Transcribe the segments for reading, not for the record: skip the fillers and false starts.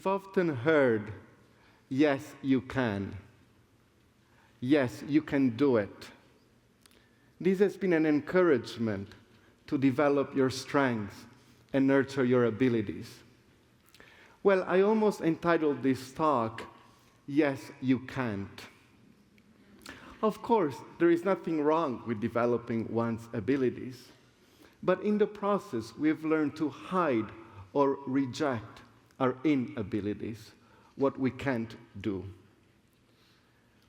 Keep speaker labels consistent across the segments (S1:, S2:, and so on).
S1: You've often heard, yes, you can. Yes, you can do it. This has been an encouragement to develop your strengths and nurture your abilities. Well, I almost entitled this talk, Yes, You Can't. Of course, there is nothing wrong with developing one's abilities, but in the process, we've learned to hide or reject our inabilities, what we can't do.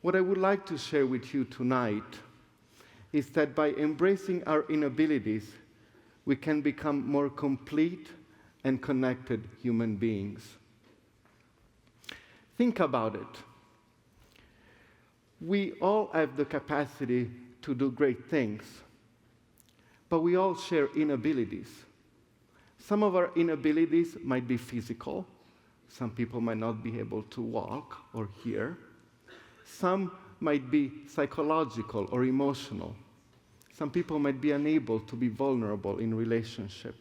S1: What I would like to share with you tonight is that by embracing our inabilities, we can become more complete and connected human beings. Think about it. We all have the capacity to do great things, but we all share inabilities. Some of our inabilities might be physical. Some people might not be able to walk or hear. Some might be psychological or emotional. Some people might be unable to be vulnerable in relationship.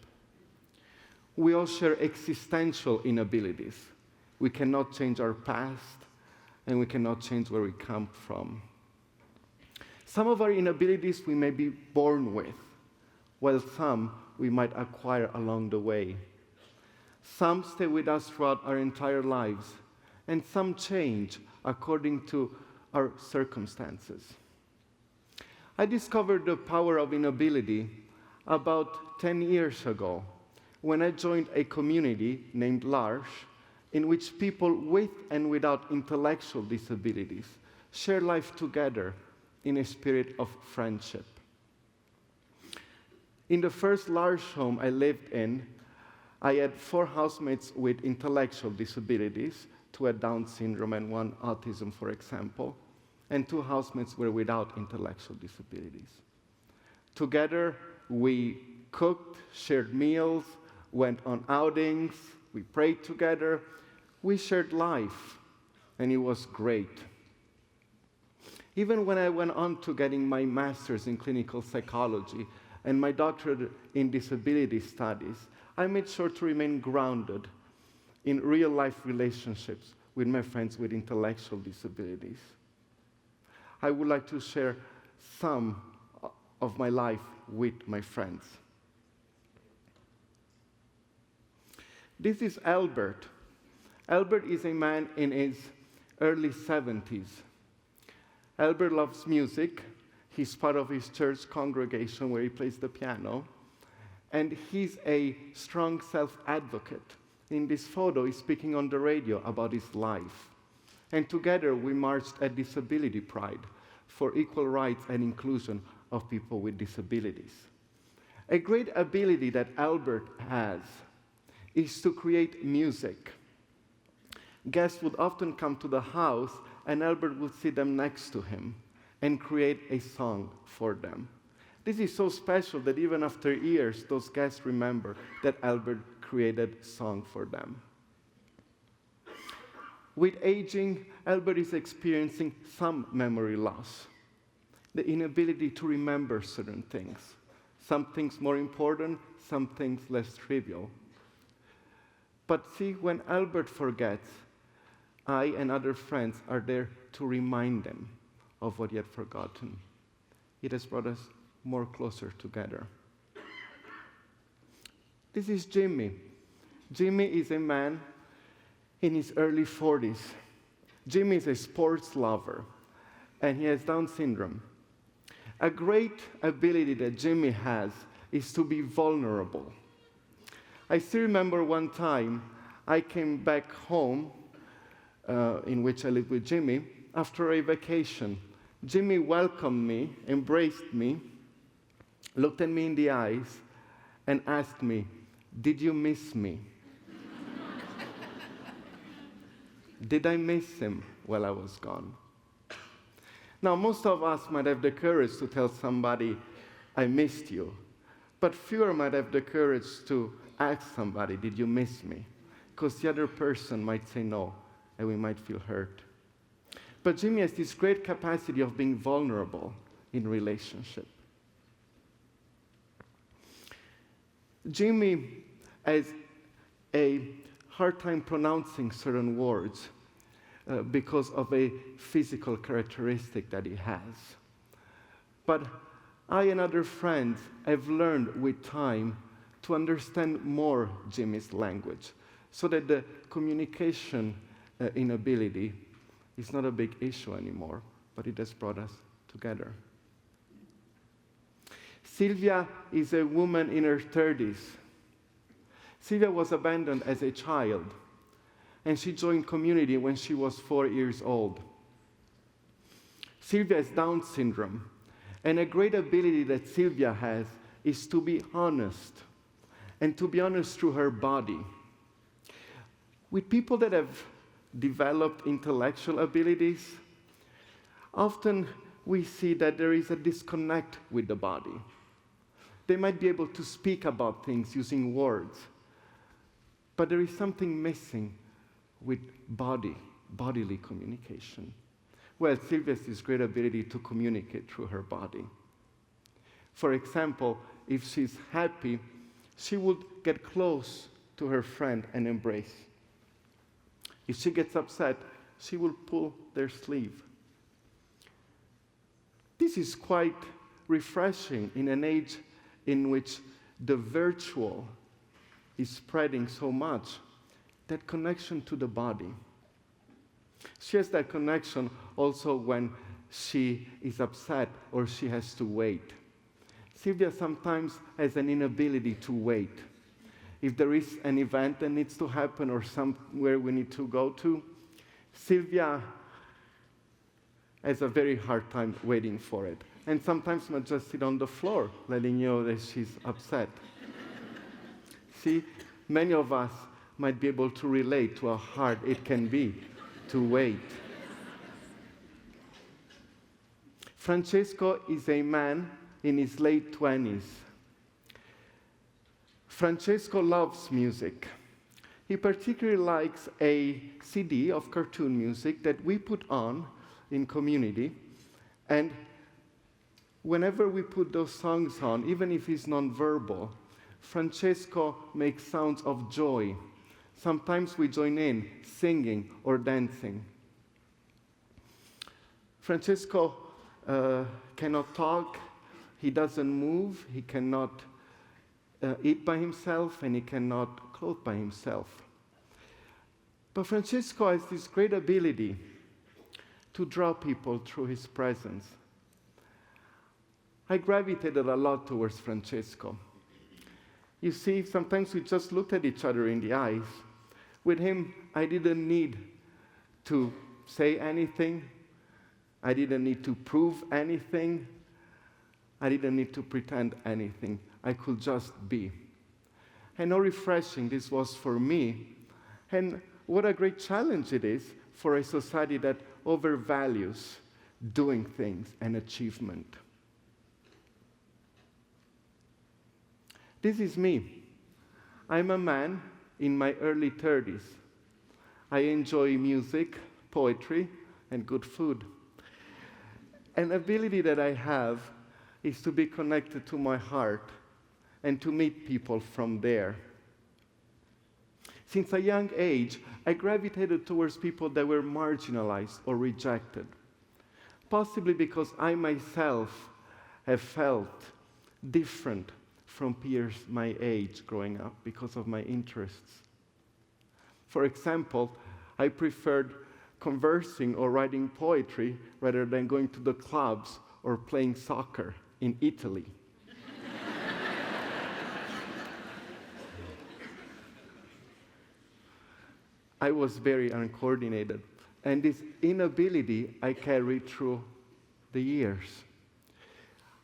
S1: We all share existential inabilities. We cannot change our past, and we cannot change where we come from. Some of our inabilities we may be born with, while some we might acquire along the way. Some stay with us throughout our entire lives, and some change according to our circumstances. I discovered the power of inability about 10 years ago when I joined a community named L'Arche, in which people with and without intellectual disabilities share life together in a spirit of friendship. In the first L'Arche home I lived in, I had 4 housemates with intellectual disabilities, 2 had Down syndrome and 1 autism, for example, and 2 housemates were without intellectual disabilities. Together, we cooked, shared meals, went on outings, we prayed together, we shared life, and it was great. Even when I went on to getting my master's in clinical psychology and my doctorate in disability studies, I made sure to remain grounded in real-life relationships with my friends with intellectual disabilities. I would like to share some of my life with my friends. This is Albert. Albert is a man in his early 70s. Albert loves music. He's part of his church congregation where he plays the piano. And he's a strong self-advocate. In this photo, he's speaking on the radio about his life. And together, we marched at Disability Pride for equal rights and inclusion of people with disabilities. A great ability that Albert has is to create music. Guests would often come to the house, and Albert would sit them next to him and create a song for them. This is so special that even after years, those guests remember that Albert created a song for them. With aging, Albert is experiencing some memory loss, the inability to remember certain things, some things more important, some things less trivial. But see, when Albert forgets, I and other friends are there to remind them of what he had forgotten. It has brought us more closer together. This is Jimmy. Jimmy is a man in his early 40s. Jimmy is a sports lover, and he has Down syndrome. A great ability that Jimmy has is to be vulnerable. I still remember one time I came back home, in which I lived with Jimmy, after a vacation. Jimmy welcomed me, embraced me, looked at me in the eyes, and asked me, "Did you miss me?" Did I miss him while I was gone? Now, most of us might have the courage to tell somebody, "I missed you," but fewer might have the courage to ask somebody, "Did you miss me?" Because the other person might say no, and we might feel hurt. But Jimmy has this great capacity of being vulnerable in relationship. Jimmy has a hard time pronouncing certain words because of a physical characteristic that he has. But I and other friends have learned with time to understand more Jimmy's language, so that the communication inability is not a big issue anymore, but it has brought us together. Sylvia is a woman in her 30s. Sylvia was abandoned as a child, and she joined community when she was 4 years old. Sylvia has Down syndrome, and a great ability that Sylvia has is to be honest, and to be honest through her body. With people that have developed intellectual abilities, often we see that there is a disconnect with the body. They might be able to speak about things using words, but there is something missing with bodily communication. Well, Sylvia has this great ability to communicate through her body. For example, if she's happy, she would get close to her friend and embrace. If she gets upset, she will pull their sleeve. This is quite refreshing in an age in which the virtual is spreading so much, that connection to the body. She has that connection also when she is upset or she has to wait. Sylvia sometimes has an inability to wait. If there is an event that needs to happen or somewhere we need to go to, Sylvia has a very hard time waiting for it. And sometimes might just sit on the floor, letting you know that she's upset. See, many of us might be able to relate to how hard it can be to wait. Francesco is a man in his late 20s. Francesco loves music. He particularly likes a CD of cartoon music that we put on in community, and whenever we put those songs on, even if it's nonverbal, Francesco makes sounds of joy. Sometimes we join in, singing or dancing. Francesco cannot talk, he doesn't move, he cannot eat by himself, and he cannot clothe by himself. But Francesco has this great ability to draw people through his presence. I gravitated a lot towards Francesco. You see, sometimes we just looked at each other in the eyes. With him, I didn't need to say anything. I didn't need to prove anything. I didn't need to pretend anything. I could just be. And how refreshing this was for me. And what a great challenge it is for a society that overvalues doing things and achievement. This is me. I'm a man in my early 30s. I enjoy music, poetry, and good food. An ability that I have is to be connected to my heart and to meet people from there. Since a young age, I gravitated towards people that were marginalized or rejected, possibly because I myself have felt different from peers my age growing up because of my interests. For example, I preferred conversing or writing poetry rather than going to the clubs or playing soccer in Italy. I was very uncoordinated, and this inability I carried through the years.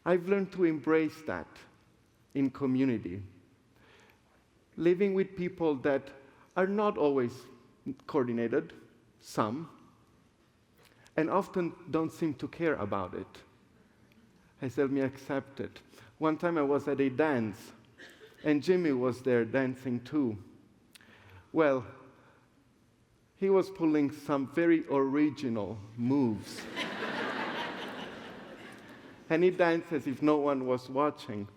S1: I've learned to embrace that in community, living with people that are not always coordinated, some, and often don't seem to care about it, has helped me accept it. One time I was at a dance, and Jimmy was there dancing too. Well, he was pulling some very original moves. And he danced as if no one was watching.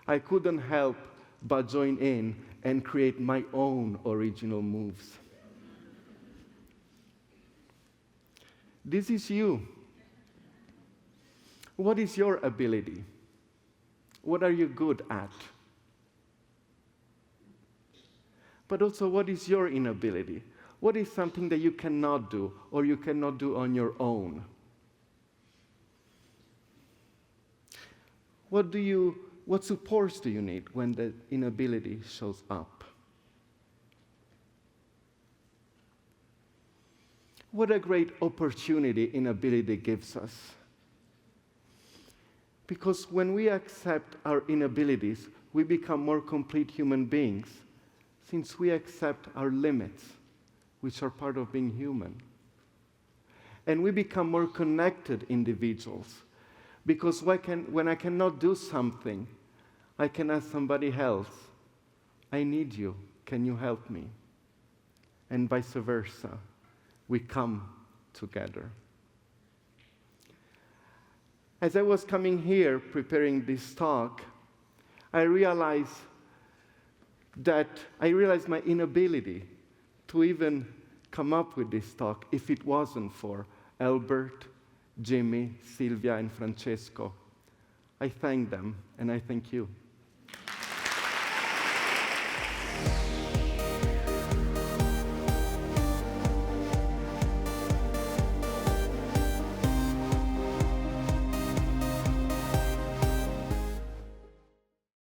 S1: I couldn't help but join in and create my own original moves. This is you. What is your ability? What are you good at? But also, what is your inability? What is something that you cannot do or you cannot do on your own? What supports do you need when the inability shows up? What a great opportunity inability gives us. Because when we accept our inabilities, we become more complete human beings, since we accept our limits, which are part of being human. And we become more connected individuals, because when I cannot do something, I can ask somebody else, I need you, can you help me? And vice versa, we come together. As I was coming here preparing this talk, I realized my inability to even come up with this talk if it wasn't for Albert, Jimmy, Sylvia, and Francesco. I thank them, and I thank you.